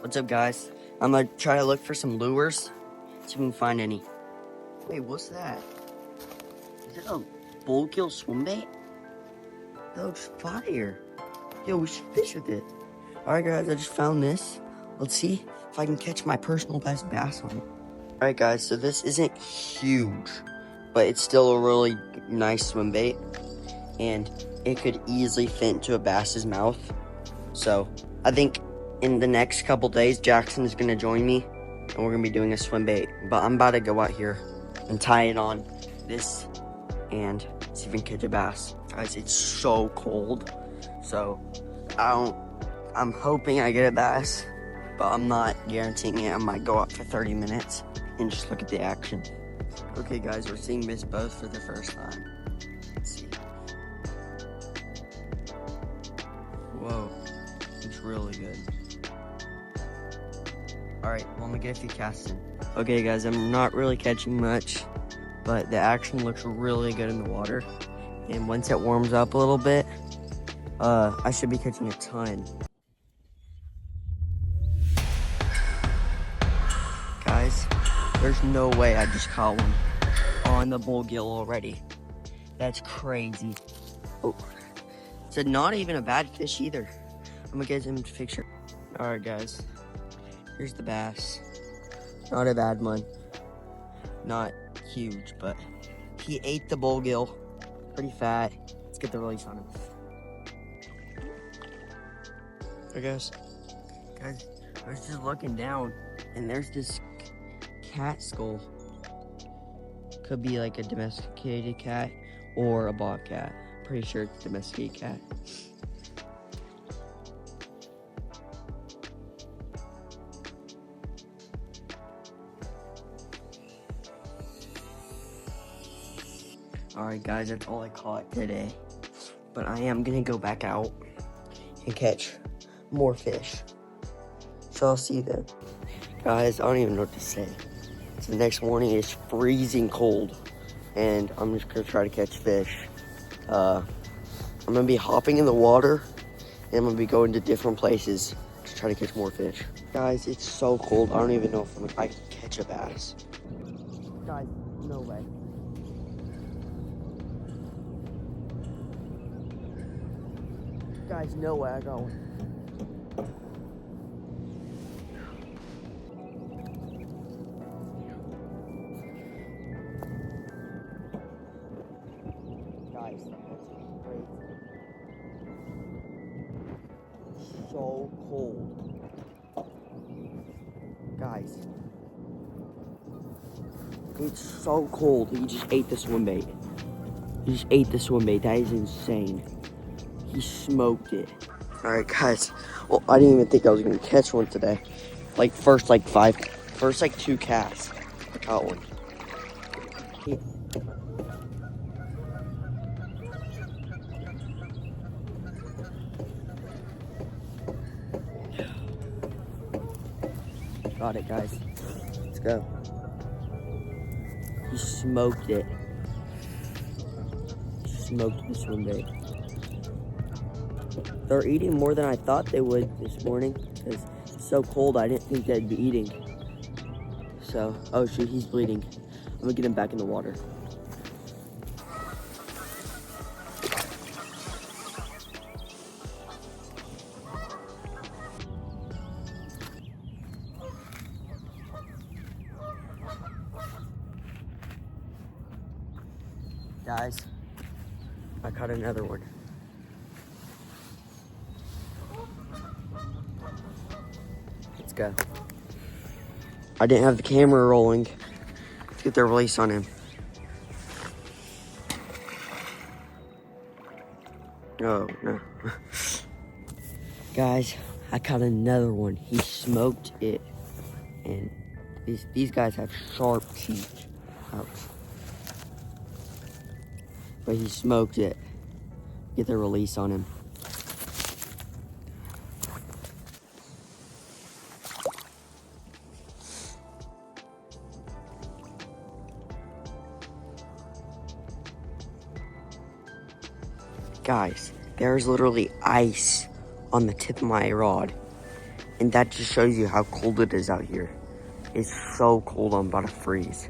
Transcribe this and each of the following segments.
What's up, guys? I'm gonna try to look for some lures, see if we can find any. Wait, what's that? Is it a bullgill swim bait? That looks fire. Yo, we should fish with it. Alright, guys, I just found this. Let's see if I can catch my personal best bass on it. Alright, guys, so this isn't huge, but it's still a really nice swim bait, and it could easily fit into a bass's mouth. So I think in the next couple days, Jackson is going to join me, and we're going to be doing a swim bait. But I'm about to go out here and tie it on this and see if we can catch a bass. Guys, it's so cold, so I'm hoping I get a bass, but I'm not guaranteeing it. I might go out for 30 minutes and just look at the action. Okay, guys, we're seeing this boat for the first time. Let's see. Whoa, it's really good. Alright, well, I'm gonna get a few casts in. Okay, guys, I'm not really catching much, but the action looks really good in the water. And once it warms up a little bit, I should be catching a ton. Guys, there's no way I just caught one on the bullgill already. That's crazy. Oh, it's not even a bad fish either. I'm gonna get him to picture. All right, guys, here's the bass. Not a bad one. Not huge, but he ate the bullgill. Pretty fat. Let's get the release on him. Hey, guys, I was just looking down, and there's this cat skull. Could be like a domesticated cat or a bobcat. Pretty sure it's a domesticated cat. Alright, guys, that's all I caught today. But I am gonna go back out and catch more fish. So I'll see you then. Guys, I don't even know what to say. So the next morning is freezing cold, and I'm just gonna try to catch fish. I'm gonna be hopping in the water, and I'm gonna be going to different places to try to catch more fish. Guys, it's so cold, I don't even know if I can catch a bass. Guys, no way. Guys, no way I got one. Guys, that's crazy. So cold. Guys, it's so cold. He just ate the swim bait. He just ate the swim bait. That is insane. He smoked it. All right, guys. Well, I didn't even think I was gonna catch one today. First 2 casts, I caught one. Got it, guys. Let's go. He smoked it. Smoked the swim bait. They're eating more than I thought they would this morning because it's so cold. I didn't think they'd be eating. So, oh shoot, he's bleeding. I'm gonna get him back in the water. Guys, I caught another one. Let's go. I didn't have the camera rolling. Let's get the release on him. Oh, no. Guys, I caught another one. He smoked it. And these guys have sharp teeth. Ouch. But he smoked it. Get the release on him. Guys, there's literally ice on the tip of my rod. And that just shows you how cold it is out here. It's so cold, I'm about to freeze.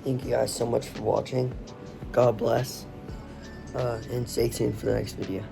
Thank you guys so much for watching. God bless. And stay tuned for the next video.